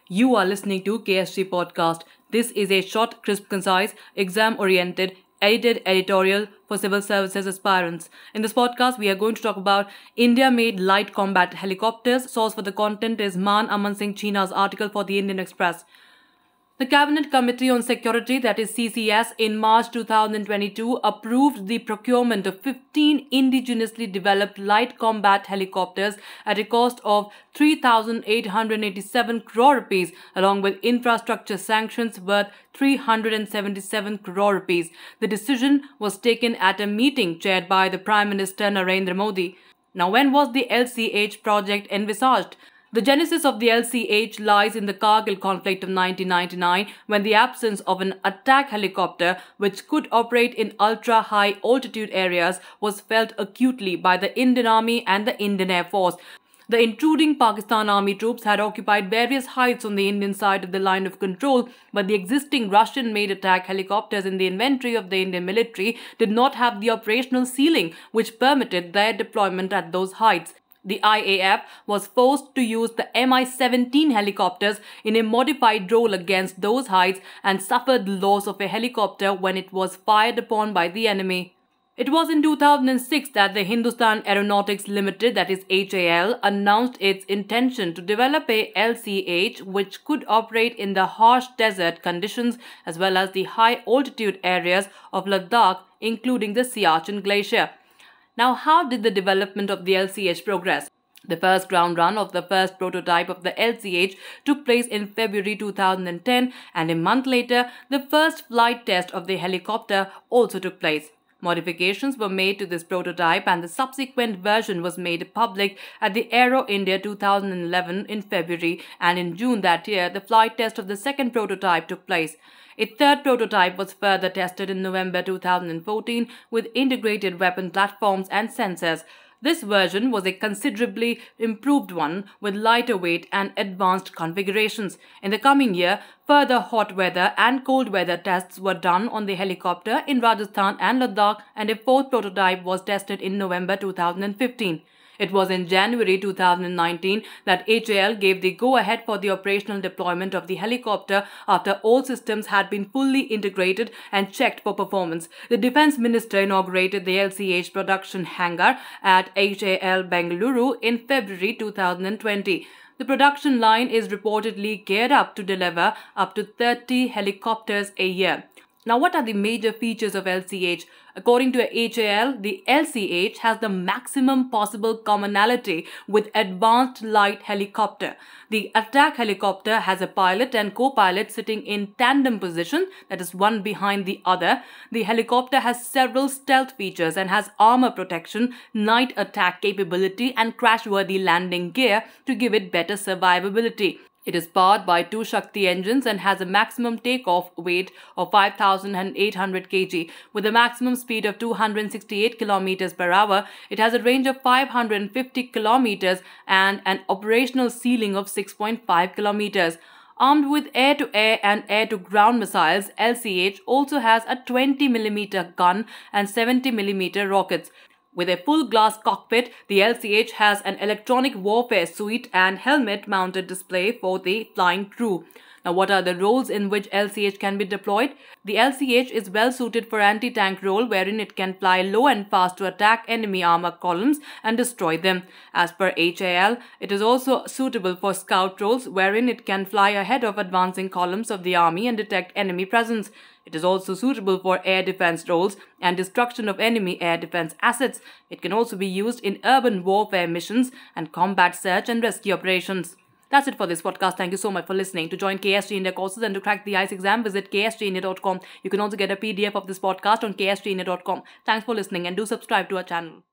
You are listening to KSG Podcast. This is a short, crisp, concise, exam-oriented, edited editorial for civil services aspirants. In this podcast, we are going to talk about India-made light combat helicopters. Source for the content is Aman Singh Chhina's article for the Indian Express. The Cabinet Committee on Security, that is CCS, in March 2022 approved the procurement of 15 indigenously developed light combat helicopters at a cost of 3,887 crore rupees, along with infrastructure sanctions worth 377 crore rupees. The decision was taken at a meeting chaired by the Prime Minister Narendra Modi. Now, when was the LCH project envisaged? The genesis of the LCH lies in the Kargil conflict of 1999, when the absence of an attack helicopter which could operate in ultra-high altitude areas was felt acutely by the Indian Army and the Indian Air Force. The intruding Pakistan Army troops had occupied various heights on the Indian side of the line of control, but the existing Russian-made attack helicopters in the inventory of the Indian military did not have the operational ceiling which permitted their deployment at those heights. The IAF was forced to use the Mi-17 helicopters in a modified role against those heights and suffered the loss of a helicopter when it was fired upon by the enemy. It was in 2006 that the Hindustan Aeronautics Limited, that is HAL, announced its intention to develop a LCH which could operate in the harsh desert conditions as well as the high altitude areas of Ladakh, including the Siachen Glacier. Now, how did the development of the LCH progress? The first ground run of the first prototype of the LCH took place in February 2010, and a month later, the first flight test of the helicopter also took place. Modifications were made to this prototype and the subsequent version was made public at the Aero India 2011 in February, and in June that year, the flight test of the second prototype took place. A third prototype was further tested in November 2014 with integrated weapon platforms and sensors. This version was a considerably improved one with lighter weight and advanced configurations. In the coming year, further hot weather and cold weather tests were done on the helicopter in Rajasthan and Ladakh, and a fourth prototype was tested in November 2015. It was in January 2019 that HAL gave the go-ahead for the operational deployment of the helicopter after all systems had been fully integrated and checked for performance. The Defence Minister inaugurated the LCH production hangar at HAL Bengaluru in February 2020. The production line is reportedly geared up to deliver up to 30 helicopters a year. Now, what are the major features of LCH? According to HAL, the LCH has the maximum possible commonality with advanced light helicopter. The attack helicopter has a pilot and co-pilot sitting in tandem position, that is one behind the other. The helicopter has several stealth features and has armor protection, night attack capability and crash-worthy landing gear to give it better survivability. It is powered by two Shakti engines and has a maximum takeoff weight of 5,800 kg. With a maximum speed of 268 km per hour, it has a range of 550 km and an operational ceiling of 6.5 km. Armed with air-to-air and air-to-ground missiles, LCH also has a 20mm gun and 70mm rockets. With a full-glass cockpit, the LCH has an electronic warfare suite and helmet-mounted display for the flying crew. Now, what are the roles in which LCH can be deployed? The LCH is well suited for anti-tank role, wherein it can fly low and fast to attack enemy armor columns and destroy them. As per HAL, it is also suitable for scout roles, wherein it can fly ahead of advancing columns of the army and detect enemy presence. It is also suitable for air defense roles and destruction of enemy air defense assets. It can also be used in urban warfare missions and combat search and rescue operations. That's it for this podcast. Thank you so much for listening. To join KSG India courses and to crack the IAS exam, visit ksgindia.com. You can also get a PDF of this podcast on ksgindia.com. Thanks for listening and do subscribe to our channel.